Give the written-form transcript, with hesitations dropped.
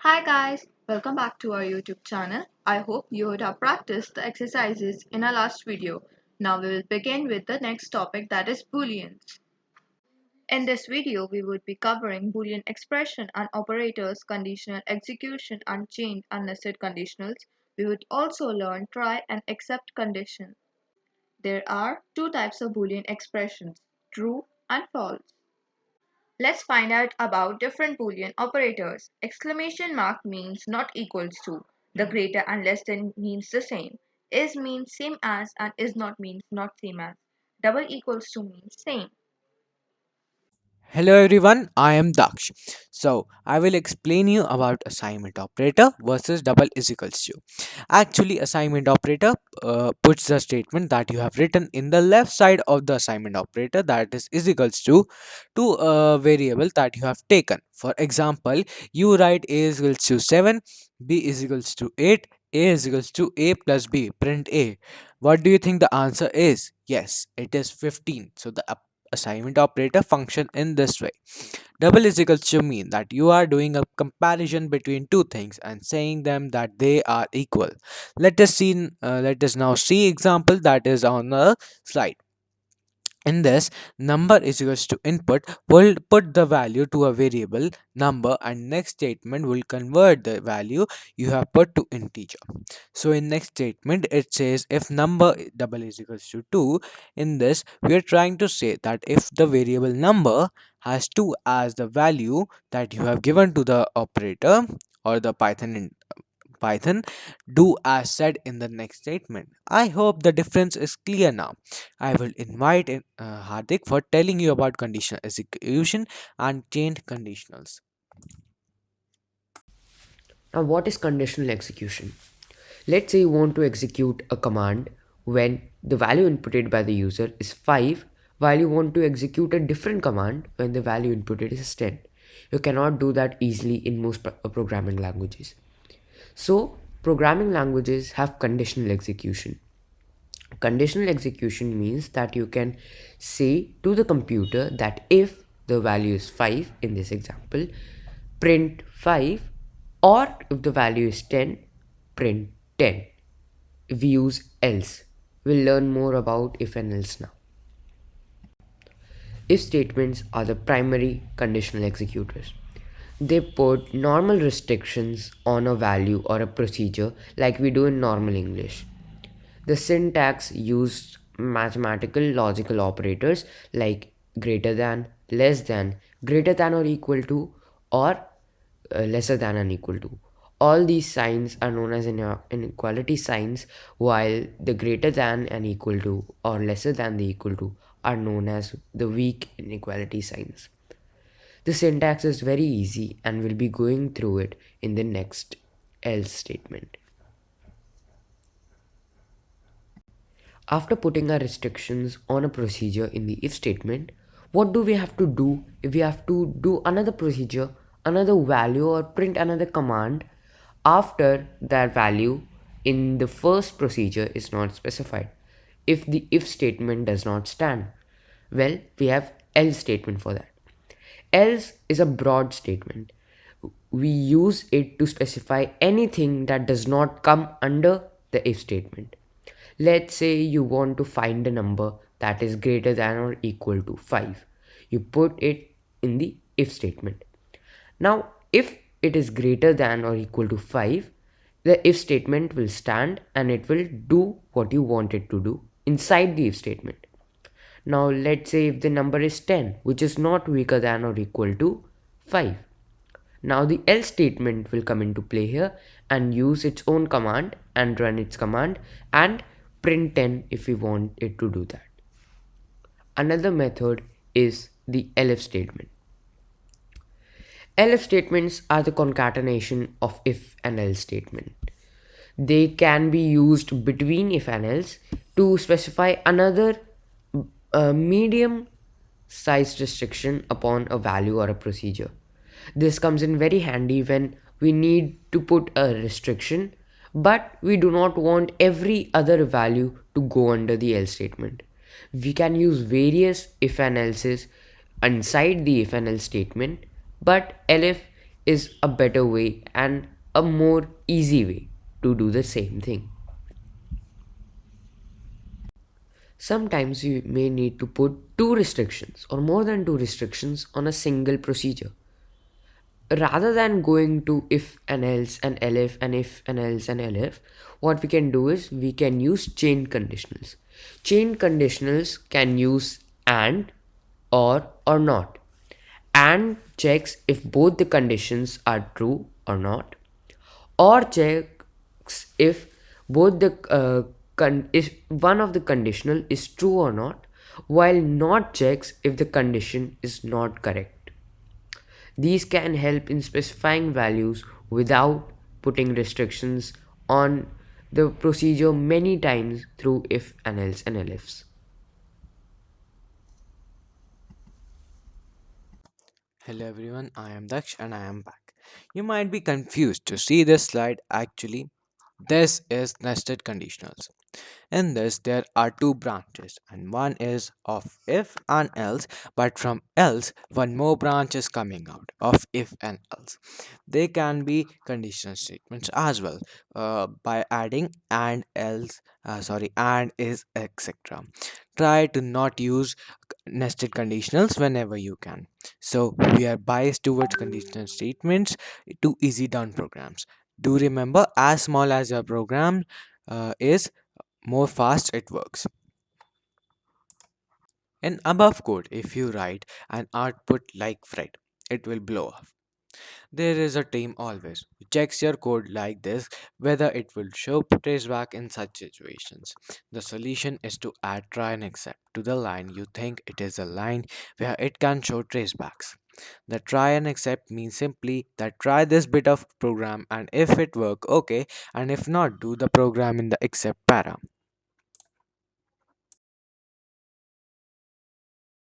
Hi guys, welcome back to our YouTube channel. I hope you would have practiced the exercises in our last video. Now we will begin with the next topic, that is Booleans. In this video, we would be covering Boolean expression and operators, conditional execution and chained and nested conditionals. We would also learn try and except condition. There are two types of Boolean expressions, true and false. Let's find out about different Boolean operators. Exclamation mark means not equals to. The greater and less than means the same. Is means same as and is not means not same as. Double equals to means same. Hello everyone, I am Daksh. So I will explain you about assignment operator versus double is equals to. Actually, assignment operator puts the statement that you have written in the left side of the assignment operator, that is equals to a variable that you have taken. For example, you write a is equals to 7, b is equals to 8, a is equals to a plus b. Print a. What do you think the answer is? Yes, it is 15. So the assignment operator function in this way. Double is equals to mean that you are doing a comparison between two things and saying them that they are equal. Let us now see example that is on the slide. In this, number is equals to input will put the value to a variable number, and next statement will convert the value you have put to integer. So in next statement it says if number double is equals to 2. In this, we are trying to say that if the variable number has 2 as the value that you have given to the operator or the Python, do as said in the next statement. I hope the difference is clear now. I will invite Hardik for telling you about conditional execution and chained conditionals. Now, what is conditional execution? Let's say you want to execute a command when the value inputted by the user is 5, while you want to execute a different command when the value inputted is 10. You cannot do that easily in most programming languages. So, programming languages have conditional execution. Conditional execution means that you can say to the computer that if the value is 5 in this example, print 5, or if the value is 10, print 10. If we use else, we'll learn more about if and else now. If statements are the primary conditional executors. They put normal restrictions on a value or a procedure like we do in normal English. The syntax used mathematical logical operators like greater than or equal to, or lesser than and equal to. All these signs are known as inequality signs, while the greater than and equal to or lesser than the equal to are known as the weak inequality signs. The syntax is very easy and we'll be going through it in the next else statement. After putting our restrictions on a procedure in the if statement, what do we have to do if we have to do another procedure, another value, or print another command after that value in the first procedure is not specified? If the if statement does not stand, well, we have else statement for that. Else is a broad statement. We use it to specify anything that does not come under the if statement. Let's say you want to find a number that is greater than or equal to 5. You put it in the if statement. Now, if it is greater than or equal to 5, the if statement will stand and it will do what you want it to do inside the if statement. Now, let's say if the number is 10, which is not weaker than or equal to 5. Now the else statement will come into play here and use its own command and run its command and print 10 if we want it to do that. Another method is the elif statement. Elif statements are the concatenation of if and else statement. They can be used between if and else to specify another medium sized restriction upon a value or a procedure. This comes in very handy when we need to put a restriction, but we do not want every other value to go under the else statement. We can use various if and else's inside the if and else statement, but elif is a better way and a more easy way to do the same thing. Sometimes you may need to put two restrictions or more than two restrictions on a single procedure. Rather than going to if and else and elif and if and else and elif, what we can do is we can use chain conditionals. Chain conditionals can use and or not. And checks if both the conditions are true or not, or checks if both the if one of the conditional is true or not, while not checks if the condition is not correct. These can help in specifying values without putting restrictions on the procedure many times through if and else and elifs. Hello everyone, I am Daksh and I am back. You might be confused to see this slide. Actually, this is nested conditionals. In this, there are two branches, and one is of if and else, but from else, one more branch is coming out of if and else. They can be conditional statements as well by adding and else, and is, etc. Try to not use nested conditionals whenever you can. So, we are biased towards conditional statements to easy down programs. Do remember, as small as your program is, more fast it works. In above code, if you write an output like Fred, it will blow up. There is a team always who checks your code like this whether it will show traceback in such situations. The solution is to add try and except to the line you think it is a line where it can show tracebacks. The try and accept means simply that try this bit of program and if it work okay, and if not do the program in the except para.